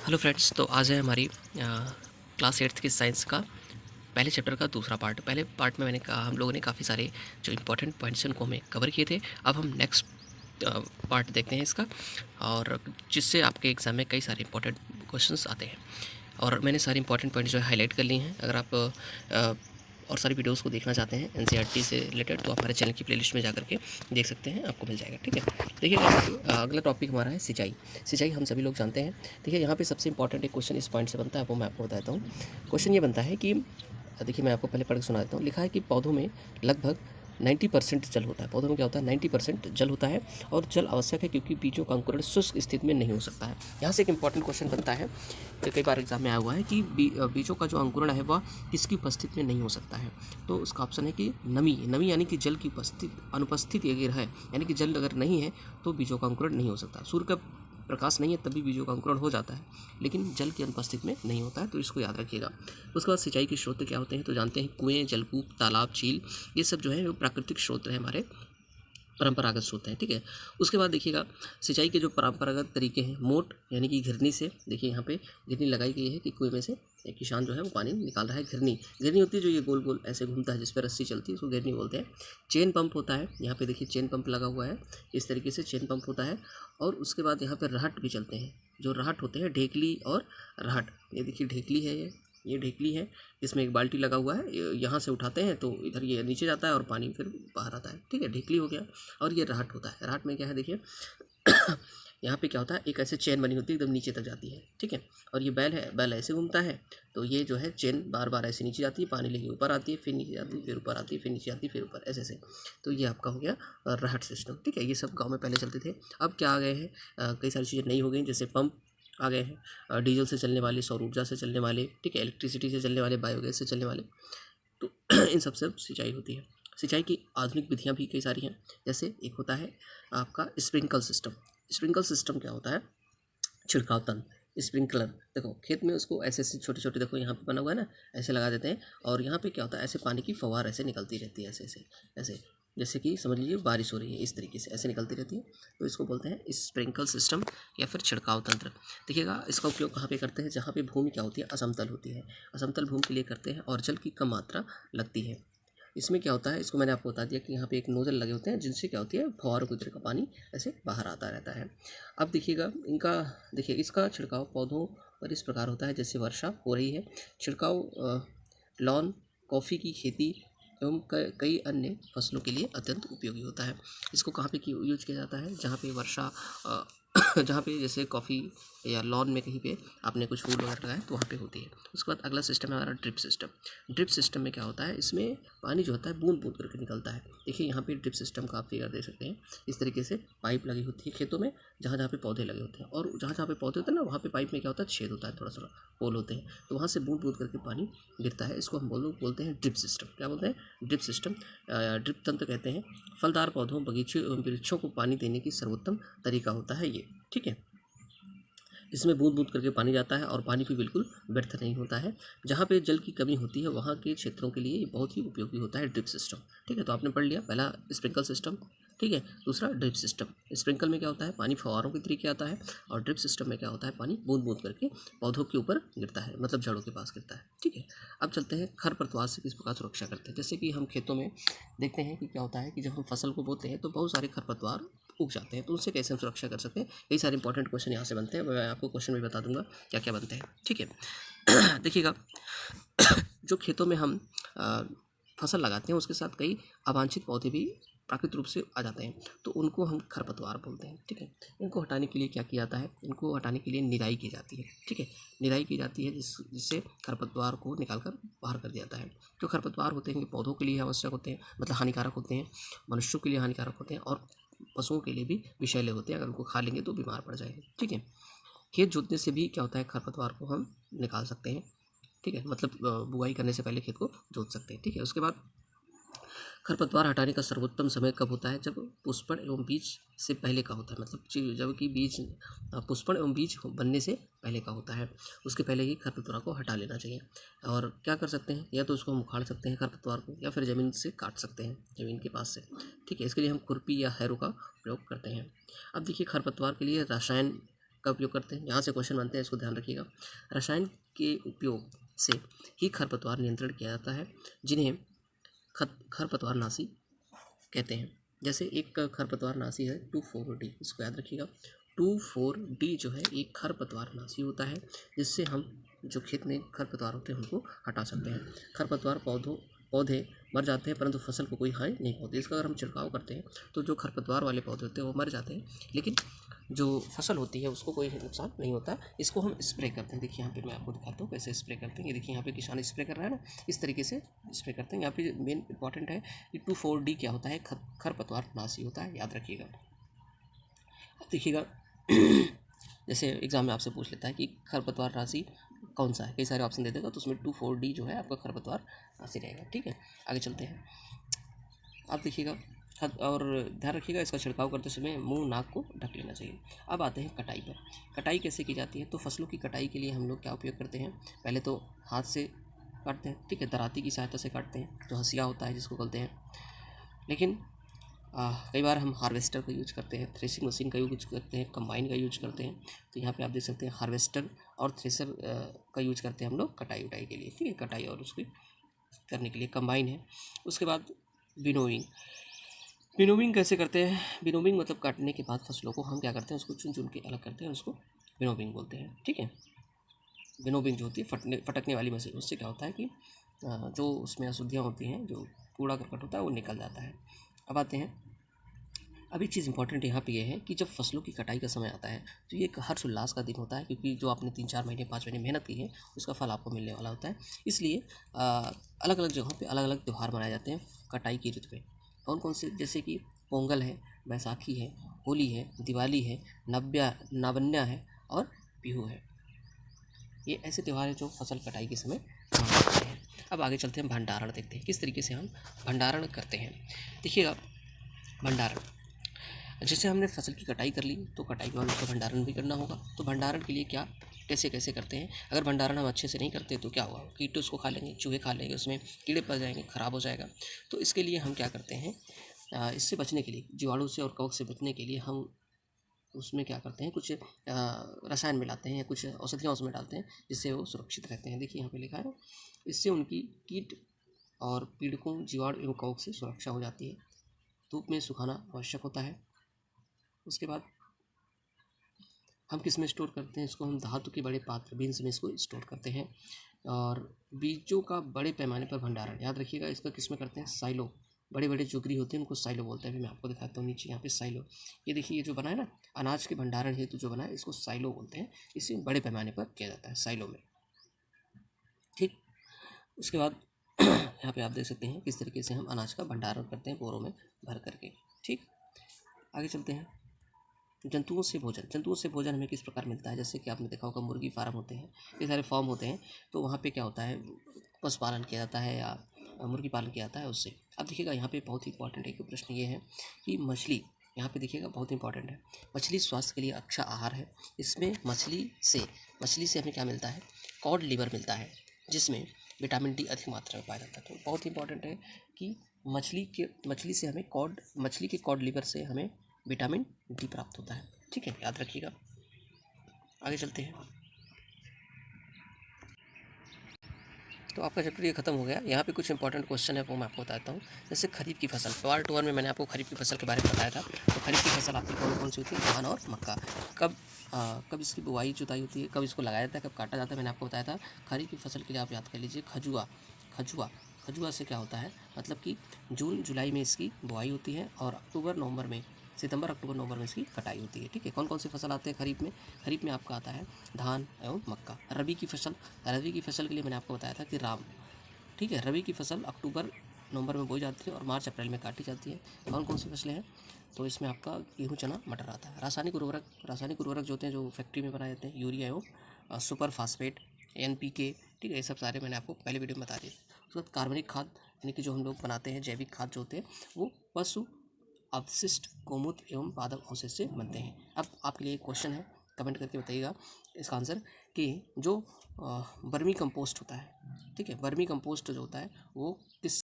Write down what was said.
Hello friends, तो आज है हमारी क्लास 8th की साइंस का पहले चैप्टर का दूसरा पार्ट। पहले पार्ट में मैंने कहा हम लोगों ने काफ़ी सारे जो इंपॉर्टेंट पॉइंट्स हैं उनको हमें कवर किए थे। अब हम नेक्स्ट पार्ट देखते हैं इसका, और जिससे आपके एग्ज़ाम में कई सारे इंपॉर्टेंट क्वेश्चंस आते हैं। और मैंने सारे इंपॉर्टेंट पॉइंट्स जो है हाईलाइट कर लिए हैं। अगर आप और सारी वीडियोस को देखना चाहते हैं एनसीईआरटी से रिलेटेड, तो आप हमारे चैनल की प्लेलिस्ट में जाकर के देख सकते हैं, आपको मिल जाएगा। ठीक है, देखिएगा अगला टॉपिक हमारा है सिंचाई। सिंचाई हम सभी लोग जानते हैं। देखिए, यहाँ पे सबसे इंपॉर्टेंट एक क्वेश्चन इस पॉइंट से बनता है, वो मैं आपको बताता हूँ। क्वेश्चन ये बनता है कि देखिए, मैं आपको पहले पढ़ के सुना देता हूँ। लिखा है कि पौधों में लगभग 90% जल होता है। पौधों में क्या होता है? 90% जल होता है, और जल आवश्यक है क्योंकि बीजों का अंकुरण शुष्क स्थिति में नहीं हो सकता है। यहाँ से एक इंपॉर्टेंट क्वेश्चन बनता है, तो कई बार एग्जाम में आया हुआ है कि बीजों का जो अंकुरण है वह किसकी उपस्थिति में नहीं हो सकता है। तो उसका ऑप्शन है कि नमी यानी कि जल की अनुपस्थिति अगर है, यानी कि जल अगर नहीं है तो बीजों का अंकुरण नहीं हो सकता। सूर्य का प्रकाश नहीं है तभी बीजों का अंकुरण हो जाता है, लेकिन जल की अनुपस्थिति में नहीं होता है, तो इसको याद रखिएगा। उसके बाद सिंचाई के स्रोत क्या होते हैं, तो जानते हैं कुएं, जलकूप, तालाब, झील, ये सब जो है वो प्राकृतिक स्रोत है, हमारे परंपरागत स्रोत हैं। ठीक है, उसके बाद देखिएगा सिंचाई के जो परंपरागत तरीके हैं, मोट यानी कि घिरनी से। देखिए यहाँ पे घिरनी लगाई गई है कि कुएं में से एक किसान जो है वो पानी निकाल रहा है। घिरनी होती है जो ये गोल गोल ऐसे घूमता है, जिस पर रस्सी चलती है, उसको घिरनी बोलते हैं। चेन पंप होता है, यहाँ पे देखिए चेन पंप लगा हुआ है, इस तरीके से चेन पंप होता है। और उसके बाद यहाँ पर रहट भी चलते हैं। जो रहट होते हैं, ढेकली और रहट, ये देखिए ढेकली है, ये ढेकली है, इसमें एक बाल्टी लगा हुआ है, यहाँ से उठाते हैं तो इधर ये नीचे जाता है और पानी फिर बाहर आता है। ठीक है, ढेकली हो गया। और ये राहट होता है। राहट में क्या है, देखिए यहाँ पे क्या होता है, एक ऐसे चेन बनी होती है, एकदम नीचे तक जाती है। ठीक है, और ये बैल है, बैल ऐसे घूमता है, तो ये जो है चेन बार बार ऐसे नीचे जाती है, पानी लेके ऊपर आती है, फिर नीचे जाती है, फिर ऊपर आती है, फिर नीचे आती है, फिर ऊपर, ऐसे ऐसे। तो ये आपका हो गया राहट सिस्टम। ठीक है, ये सब गाँव में पहले चलते थे। अब क्या आ गए हैं, कई सारी चीज़ें नई हो गई, जैसे पंप आ गए हैं, डीजल से चलने वाले, सौर ऊर्जा से चलने वाले, ठीक है, इलेक्ट्रिसिटी से चलने वाले, बायोगैस से चलने वाले। तो इन सब से सिंचाई होती है। सिंचाई की आधुनिक विधियाँ भी कई सारी हैं। जैसे एक होता है आपका स्प्रिंकल सिस्टम। स्प्रिंकल सिस्टम क्या होता है? छिड़काव तंत्र, स्प्रिंकलर। देखो खेत में उसको ऐसे ऐसे छोटे छोटे, देखो यहाँ पे बना हुआ है ना, ऐसे लगा देते हैं, और यहाँ पे क्या होता है, ऐसे पानी की फव्वार ऐसे निकलती रहती है, ऐसे ऐसे ऐसे, जैसे कि समझ लीजिए बारिश हो रही है, इस तरीके से ऐसे निकलती रहती है। तो इसको बोलते हैं स्प्रिंकल सिस्टम या फिर छिड़काव तंत्र। देखिएगा, इसका उपयोग कहाँ पे करते हैं? जहाँ पे भूमि क्या होती है, असमतल होती है। असमतल भूमि के लिए करते हैं, और जल की कम मात्रा लगती है। इसमें क्या होता है, इसको मैंने आपको बता दिया कि यहाँ पे एक नोजल लगे होते हैं, जिनसे क्या होती है, फव्वारों की तरह का पानी ऐसे बाहर आता रहता है। अब देखिएगा इनका, देखिए इसका छिड़काव पौधों पर इस प्रकार होता है जैसे वर्षा हो रही है। छिड़काव लॉन, कॉफ़ी की खेती एवं कई अन्य फसलों के लिए अत्यंत उपयोगी होता है। इसको कहाँ पे यूज किया जाता है? जहाँ पे वर्षा जहाँ पे जैसे कॉफ़ी या लॉन में कहीं पे आपने कुछ फूल वगैरह लगाए तो वहाँ पे होती है। उसके बाद अगला सिस्टम है हमारा ड्रिप सिस्टम। ड्रिप सिस्टम में क्या होता है, इसमें पानी जो होता है बूंद बूंद करके निकलता है। देखिए यहाँ पे ड्रिप सिस्टम का आप फिगर दे सकते हैं। इस तरीके से पाइप लगी होती है खेतों में, जहाँ जहाँ पे पौधे लगे होते हैं, और जहाँ जहाँ पे पौधे होते हैं ना, वहाँ पे पाइप में क्या होता है, छेद होता है, थोड़ा थोड़ा होल होते हैं, तो वहाँ से बूंद बूंद करके पानी गिरता है। इसको हम बोलते हैं ड्रिप सिस्टम। क्या बोलते हैं? Drip system. ड्रिप तंत्र कहते हैं फलदार पौधों, बगीचों एवं वृक्षों को पानी देने की सर्वोत्तम तरीका होता है ये। ठीक है, इसमें बूंद बूंद करके पानी जाता है, और पानी भी बिल्कुल व्यर्थ नहीं होता है। जहाँ पे जल की कमी होती है वहाँ के क्षेत्रों के लिए ये बहुत ही उपयोगी होता है ड्रिप सिस्टम। ठीक है, तो आपने पढ़ लिया, पहला स्प्रिंकल सिस्टम, ठीक है, दूसरा ड्रिप सिस्टम। स्प्रिंकल में क्या होता है, पानी फव्वारों के तरीके आता है, और ड्रिप सिस्टम में क्या होता है, पानी बूंद बूंद करके पौधों के ऊपर गिरता है, मतलब जड़ों के पास गिरता है। ठीक है, अब चलते हैं खरपतवार से किस प्रकार सुरक्षा करते हैं। जैसे कि हम खेतों में देखते हैं कि क्या होता है कि जब हम फसल को बोते हैं तो बहुत सारे खरपतवार उग जाते हैं, तो उनसे कैसे हम सुरक्षा कर सकते हैं? कई सारे इंपॉर्टेंट क्वेश्चन यहाँ से बनते हैं, मैं आपको क्वेश्चन भी बता दूंगा क्या क्या बनते हैं। ठीक है देखिएगा, जो खेतों में हम अ, फसल लगाते हैं उसके साथ कई अवांछित पौधे भी प्राकृतिक रूप से आ जाते हैं, तो उनको हम खरपतवार बोलते हैं। ठीक है, इनको हटाने के लिए क्या किया जाता है? इनको हटाने के लिए निराई की जाती है। ठीक है, निराई की जाती है जिससे खरपतवार को निकाल कर बाहर कर दिया जाता है। जो खरपतवार होते हैं ये पौधों के लिए आवश्यक होते हैं, मतलब हानिकारक होते हैं, मनुष्यों के लिए हानिकारक होते हैं, और पशुओं के लिए भी विषैले होते हैं, अगर उनको खा लेंगे तो बीमार पड़ जाएंगे। ठीक है, खेत जोतने से भी क्या होता है, खरपतवार को हम निकाल सकते हैं। ठीक है, मतलब बुआई करने से पहले खेत को जोत सकते हैं। ठीक है, उसके बाद खरपतवार हटाने का सर्वोत्तम समय कब होता है? जब पुष्पण एवं बीज से पहले का होता है, मतलब जब कि बीज पुष्पण एवं बीज बनने से पहले का होता है, उसके पहले ही खरपतवार को हटा लेना चाहिए। और क्या कर सकते हैं, या तो उसको हम उखाड़ सकते हैं खरपतवार को, या फिर ज़मीन से काट सकते हैं, ज़मीन के पास से। ठीक है, इसके लिए हम खुरपी या हैरो का प्रयोग करते हैं। अब देखिए, खरपतवार के लिए रसायन का उपयोग करते हैं, यहाँ से क्वेश्चन बनते हैं, इसको ध्यान रखिएगा। रसायन के उपयोग से ही खरपतवार नियंत्रण किया जाता है, जिन्हें खरपतवारनाशी कहते हैं। जैसे एक खरपतवारनाशी है 2,4-D, इसको याद रखिएगा। 2,4-D जो है एक खरपतवारनाशी होता है, जिससे हम जो खेत में खरपतवार होते हैं उनको हटा सकते हैं। खरपतवार पौधे मर जाते हैं, परंतु फसल को कोई हानि नहीं पहुंचती। इसका अगर हम छिड़काव करते हैं तो जो खरपतवार वाले पौधे होते हैं वो मर जाते हैं, लेकिन जो फसल होती है उसको कोई नुकसान नहीं होता। इसको हम स्प्रे करते हैं। देखिए यहाँ पे मैं आपको दिखाता हूँ कैसे स्प्रे करते हैं। ये देखिए यहाँ पे किसान स्प्रे कर रहा है ना, इस तरीके से स्प्रे करते हैं। यहाँ पे मेन इंपॉर्टेंट है कि 2,4-D क्या होता है, खरपतवार नाशी होता है, याद रखिएगा। अब देखिएगा जैसे एग्जाम में आपसे पूछ लेता है कि खरपतवार नाशी कौन सा है, कई सारे ऑप्शन दे देगा, तो उसमें 2,4-D जो है आपका खरपतवार नाशी रहेगा। ठीक है, आगे चलते हैं। अब देखिएगा और ध्यान रखिएगा, इसका छिड़काव करते समय मुंह नाक को ढक लेना चाहिए। अब आते हैं कटाई पर। कटाई कैसे की जाती है, तो फसलों की कटाई के लिए हम लोग क्या उपयोग करते हैं, पहले तो हाथ से काटते हैं, ठीक है, दराती की सहायता से काटते हैं, जो हंसिया होता है जिसको बोलते हैं। लेकिन कई बार हम हार्वेस्टर का यूज करते हैं, थ्रेसिंग मशीन का यूज करते हैं, कंबाइन का यूज करते हैं। तो यहाँ पे आप देख सकते हैं हार्वेस्टर और थ्रेसर का यूज करते हैं हम लोग कटाई उटाई के लिए, ठीक है, कटाई और उसकी करने के लिए कंबाइन है। उसके बाद विनोइंग। विनोविंग कैसे करते हैं, विनोविंग मतलब काटने के बाद फसलों को हम क्या करते हैं, उसको चुन चुन के अलग करते हैं, उसको विनोविंग बोलते हैं। ठीक है, विनोविंग जो होती है फटकने वाली मशीन, उससे क्या होता है कि जो उसमें अशुद्धियाँ होती हैं, जो कूड़ा करकट होता है वो निकल जाता है। अब आते हैं, अब एक चीज़ इंपॉर्टेंट यहाँ पे ये है कि जब फसलों की कटाई का समय आता है तो ये एक हर्ष उल्लास का दिन होता है, क्योंकि जो आपने 3-4 महीने 5 महीने मेहनत की है उसका फल आपको मिलने वाला होता है। इसलिए अलग अलग जगहों पे अलग अलग त्यौहार मनाए जाते हैं कटाई की ऋतु में। कौन कौन से, जैसे कि पोंगल है, बैसाखी है, होली है, दिवाली है, नावन्या है और बिहू है। ये ऐसे त्यौहार हैं जो फसल कटाई के समय मनाए जाते हैं। अब आगे चलते हैं, भंडारण देखते हैं किस तरीके से हम भंडारण करते हैं। देखिएगा, भंडारण, जैसे हमने फसल की कटाई कर ली तो कटाई के बाद उसका भंडारण भी करना होगा। तो भंडारण के लिए क्या कैसे कैसे करते हैं, अगर भंडारण हम अच्छे से नहीं करते तो क्या होगा, कीट उसको खा लेंगे, चूहे खा लेंगे, उसमें कीड़े पड़ जाएंगे, ख़राब हो जाएगा। तो इसके लिए हम क्या करते हैं, इससे बचने के लिए, जीवाणु से और कवक से बचने के लिए हम उसमें क्या करते हैं, कुछ रसायन मिलाते हैं या कुछ औषधियाँ उसमें डालते हैं जिससे वो सुरक्षित रहते हैं। देखिए यहाँ पे लिखा है, इससे उनकी कीट और पीड़कों, जीवाणु एवं कवक से सुरक्षा हो जाती है। धूप में सुखाना आवश्यक होता है। उसके बाद हम किस में स्टोर करते हैं, इसको हम धातु के बड़े पात्र बीन्स में इसको स्टोर करते हैं। और बीजों का बड़े पैमाने पर भंडारण, याद रखिएगा, इसका किस में करते हैं, साइलो। बड़े बड़े जोगरी होते हैं उनको साइलो बोलते हैं। अभी मैं आपको दिखाता हूँ, नीचे यहाँ पे साइलो, ये देखिए, ये जो बना है ना, अनाज के भंडारण हेतु जो बना है इसको साइलो बोलते हैं। इसे बड़े पैमाने पर किया जाता है साइलो में। ठीक, उसके बाद यहाँ पे आप देख सकते हैं किस तरीके से हम अनाज का भंडारण करते हैं बोरों में भर करके। ठीक, आगे चलते हैं। जंतुओं से भोजन, जंतुओं से भोजन हमें किस प्रकार मिलता है, जैसे कि आपने देखा होगा मुर्गी फार्म होते हैं, ये सारे फार्म होते हैं, तो वहाँ पे क्या होता है, पशुपालन किया जाता है या मुर्गी पालन किया जाता है उससे। अब देखिएगा यहाँ पे बहुत ही इंपॉर्टेंट एक प्रश्न ये है कि मछली, यहाँ पे देखिएगा बहुत इंपॉर्टेंट है, मछली स्वास्थ्य के लिए अच्छा आहार है। इसमें मछली से हमें क्या मिलता है, कॉड लिवर मिलता है, जिसमें विटामिन डी अधिक मात्रा में पाया जाता है। तो बहुत इंपॉर्टेंट है कि मछली से हमें मछली के कॉड लिवर से हमें विटामिन डी प्राप्त होता है। ठीक है, याद रखिएगा। आगे चलते हैं। तो आपका चैप्टर ये खत्म हो गया। यहाँ पे कुछ इंपॉर्टेंट क्वेश्चन है वो मैं आपको बताता हूँ। जैसे खरीफ की फसल, पार्ट 1 में मैंने आपको खरीफ की फसल के बारे में बताया था। तो खरीफ की फसल आपकी कौन कौन सी होती है, धान और मक्का। कब इसकी बुआई जुताई होती है, कब इसको लगाया जाता है, कब काटा जाता है, मैंने आपको बताया था। खरीफ की फसल के लिए आप याद कर लीजिए, खजुआ से क्या होता है, मतलब कि जून जुलाई में इसकी बुआई होती है और सितंबर अक्टूबर नवंबर में इसकी कटाई होती है। ठीक है, कौन कौन सी फसल आते हैं खरीफ में आपका आता है धान एवं मक्का। रबी की फसल के लिए मैंने आपको बताया था कि राम। ठीक है, रबी की फसल अक्टूबर नवंबर में बोई जाती है और मार्च अप्रैल में काटी जाती है। कौन कौन सी फसलें हैं, तो इसमें आपका गेहूँ, चना, मटर आता है। रासायनिक उर्वरक जो होते हैं, जो फैक्ट्री में बनाए जाते हैं, यूरिया एवं सुपर फास्फेट, NPK, ठीक है, ये सब सारे मैंने आपको पहले वीडियो में बता दिए। उसके बाद कार्बनिक खाद, यानी कि जो हम लोग बनाते हैं जैविक खाद जो होते हैं, वो पशु अवशिष्ट, गोमूत्र एवं पादप अवशेष से बनते हैं। अब आपके लिए एक क्वेश्चन है, कमेंट करके बताइएगा इसका आंसर, कि जो वर्मी कंपोस्ट होता है, ठीक है, वर्मी कंपोस्ट जो होता है वो किस